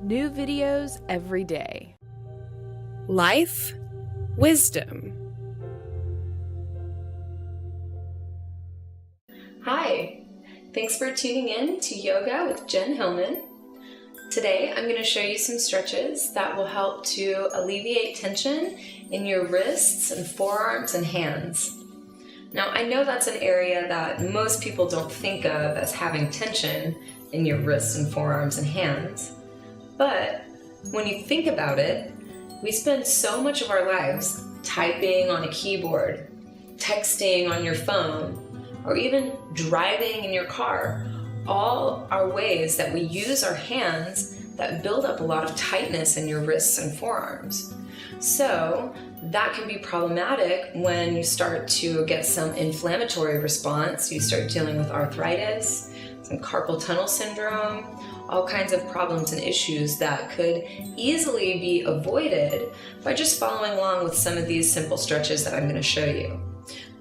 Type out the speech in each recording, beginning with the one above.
New videos every day. Life, wisdom. Hi, thanks for tuning in to Yoga with Jen Hillman. Today I'm going to show you some stretches that will help to alleviate tension in your wrists and forearms and hands. Now I know that's an area that most people don't think of as having tension in your wrists and forearms and hands, but when you think about it, we spend so much of our lives typing on a keyboard, texting on your phone, or even driving in your car. All are ways that we use our hands that build up a lot of tightness in your wrists and forearms. So that can be problematic when you start to get some inflammatory response. You start dealing with arthritis, some carpal tunnel syndrome, all kinds of problems and issues that could easily be avoided by just following along with some of these simple stretches that I'm going to show you.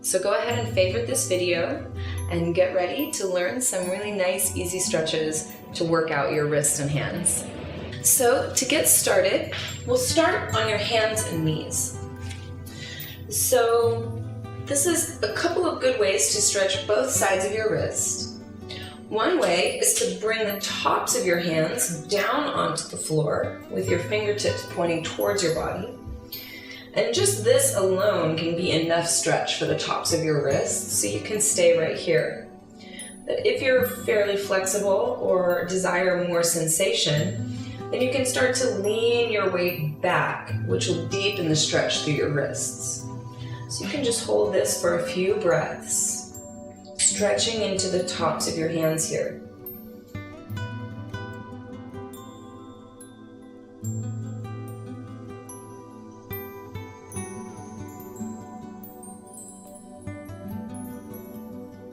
So go ahead and favorite this video and get ready to learn some really nice, easy stretches to work out your wrists and hands. So to get started, we'll start on your hands and knees. So this is a couple of good ways to stretch both sides of your wrist. One way is to bring the tops of your hands down onto the floor with your fingertips pointing towards your body. And just this alone can be enough stretch for the tops of your wrists, so you can stay right here. But if you're fairly flexible or desire more sensation, then you can start to lean your weight back, which will deepen the stretch through your wrists. So you can just hold this for a few breaths, stretching into the tops of your hands here.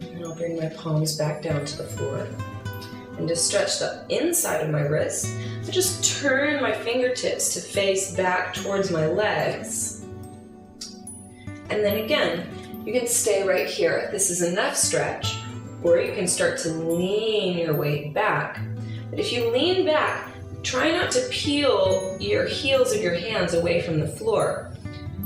And I'll bring my palms back down to the floor. And to stretch the inside of my wrist, I just turn my fingertips to face back towards my legs. And then again, you can stay right here. This is enough stretch, or you can start to lean your weight back. But if you lean back, try not to peel your heels of your hands away from the floor,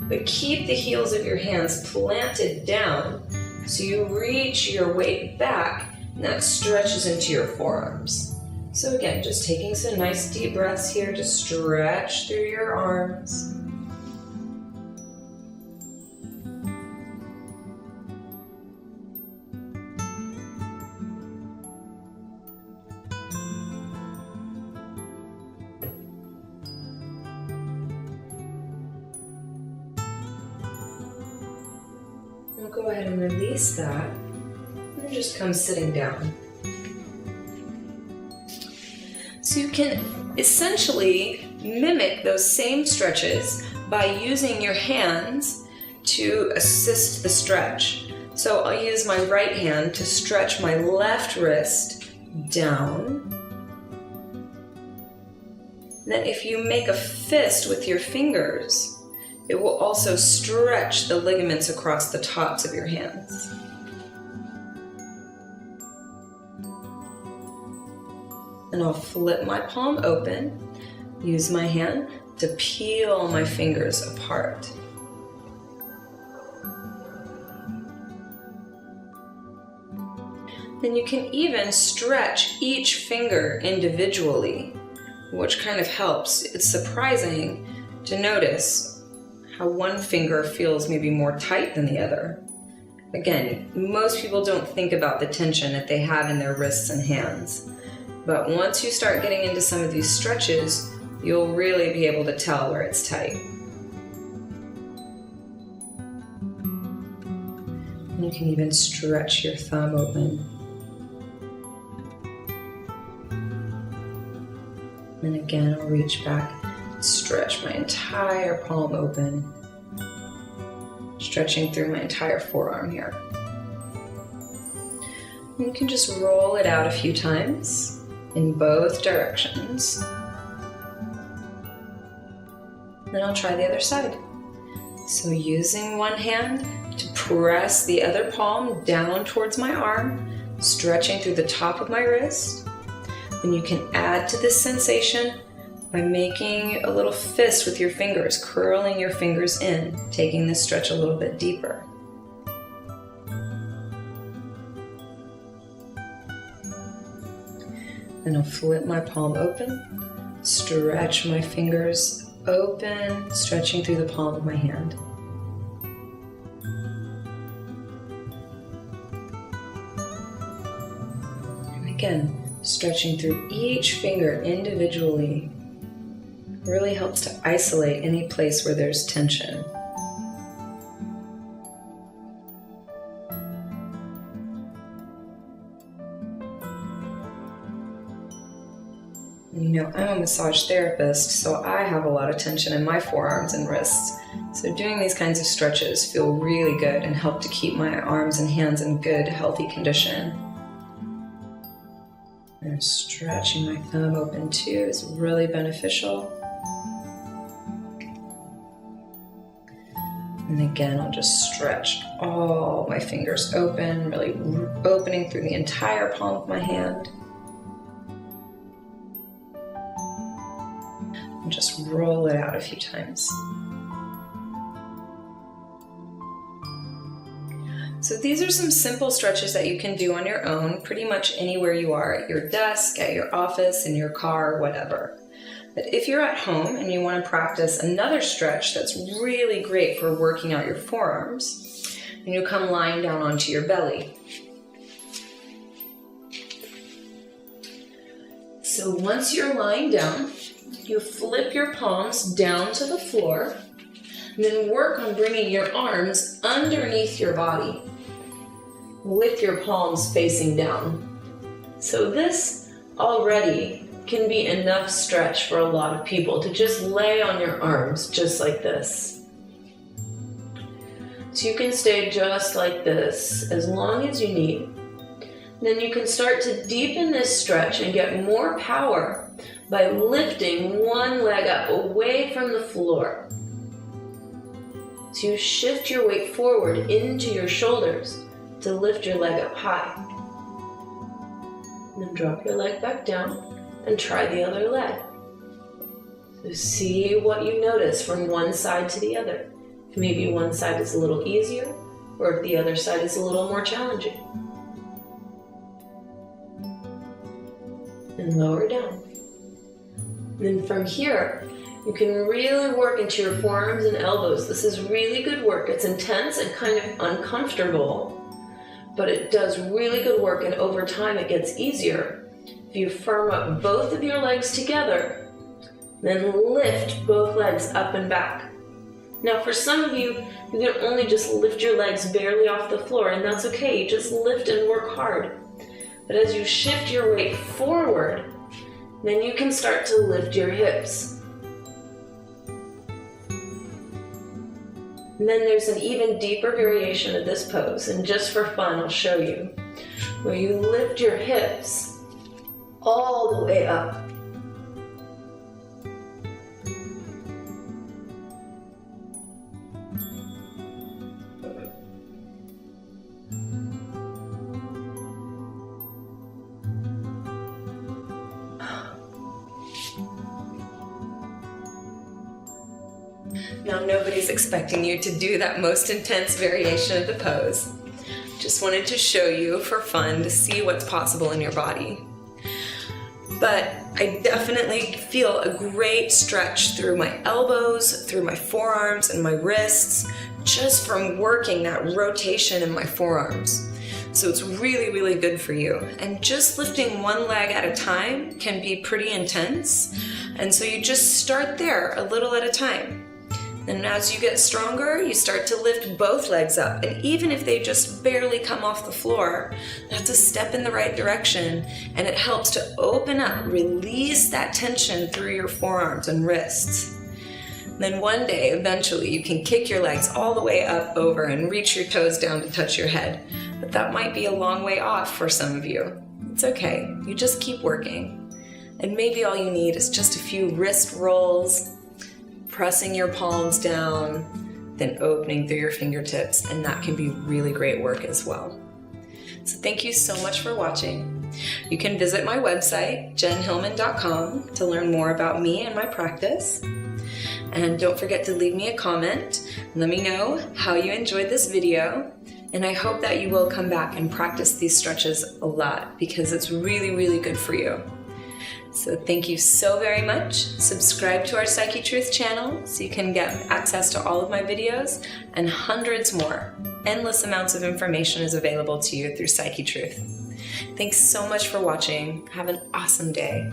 but keep the heels of your hands planted down so you reach your weight back, and that stretches into your forearms. So again, just taking some nice deep breaths here to stretch through your arms. We'll go ahead and release that. And just come sitting down. So you can essentially mimic those same stretches by using your hands to assist the stretch. So I'll use my right hand to stretch my left wrist down. Then if you make a fist with your fingers, it will also stretch the ligaments across the tops of your hands. And I'll flip my palm open, use my hand to peel my fingers apart. Then you can even stretch each finger individually, which kind of helps. It's surprising to notice how one finger feels maybe more tight than the other. Again, most people don't think about the tension that they have in their wrists and hands. But once you start getting into some of these stretches, you'll really be able to tell where it's tight. And you can even stretch your thumb open. And again, I'll reach back, stretch my entire palm open, stretching through my entire forearm here. And you can just roll it out a few times in both directions. Then I'll try the other side. So using one hand to press the other palm down towards my arm, stretching through the top of my wrist. Then you can add to this sensation by making a little fist with your fingers, curling your fingers in, taking this stretch a little bit deeper. Then I'll flip my palm open, stretch my fingers open, stretching through the palm of my hand. And again, stretching through each finger individually really helps to isolate any place where there's tension. You know, I'm a massage therapist, so I have a lot of tension in my forearms and wrists. So doing these kinds of stretches feel really good and help to keep my arms and hands in good, healthy condition. And stretching my thumb open too is really beneficial. And again, I'll just stretch all my fingers open, really opening through the entire palm of my hand. And just roll it out a few times. So these are some simple stretches that you can do on your own, pretty much anywhere you are, at your desk, at your office, in your car, whatever. But if you're at home and you want to practice another stretch that's really great for working out your forearms, and you come lying down onto your belly. So once you're lying down, you flip your palms down to the floor, and then work on bringing your arms underneath your body with your palms facing down. So this already can be enough stretch for a lot of people to just lay on your arms just like this. So you can stay just like this as long as you need. Then you can start to deepen this stretch and get more power by lifting one leg up away from the floor. So you shift your weight forward into your shoulders to lift your leg up high. And then drop your leg back down and try the other leg. So see what you notice from one side to the other. If maybe one side is a little easier, or if the other side is a little more challenging. And lower down. Then from here, you can really work into your forearms and elbows. This is really good work. It's intense and kind of uncomfortable, but it does really good work, and over time it gets easier. If you firm up both of your legs together, then lift both legs up and back. Now for some of you, you can only just lift your legs barely off the floor, and that's okay. You just lift and work hard. But as you shift your weight forward, then you can start to lift your hips. And then there's an even deeper variation of this pose, and just for fun, I'll show you, where you lift your hips all the way up. Now nobody's expecting you to do that most intense variation of the pose. Just wanted to show you for fun to see what's possible in your body. But I definitely feel a great stretch through my elbows, through my forearms and my wrists, just from working that rotation in my forearms. So it's really, really good for you. And just lifting one leg at a time can be pretty intense. And so you just start there a little at a time. And as you get stronger, you start to lift both legs up. And even if they just barely come off the floor, that's a step in the right direction. And it helps to open up, release that tension through your forearms and wrists. And then one day, eventually, you can kick your legs all the way up over and reach your toes down to touch your head. But that might be a long way off for some of you. It's okay. You just keep working. And maybe all you need is just a few wrist rolls, pressing your palms down, then opening through your fingertips, and that can be really great work as well. So thank you so much for watching. You can visit my website, jenhillman.com, to learn more about me and my practice. And don't forget to leave me a comment. Let me know how you enjoyed this video. And I hope that you will come back and practice these stretches a lot because it's really, really good for you. So thank you so very much. Subscribe to our Psyche Truth channel so you can get access to all of my videos and hundreds more. Endless amounts of information is available to you through Psyche Truth. Thanks so much for watching. Have an awesome day.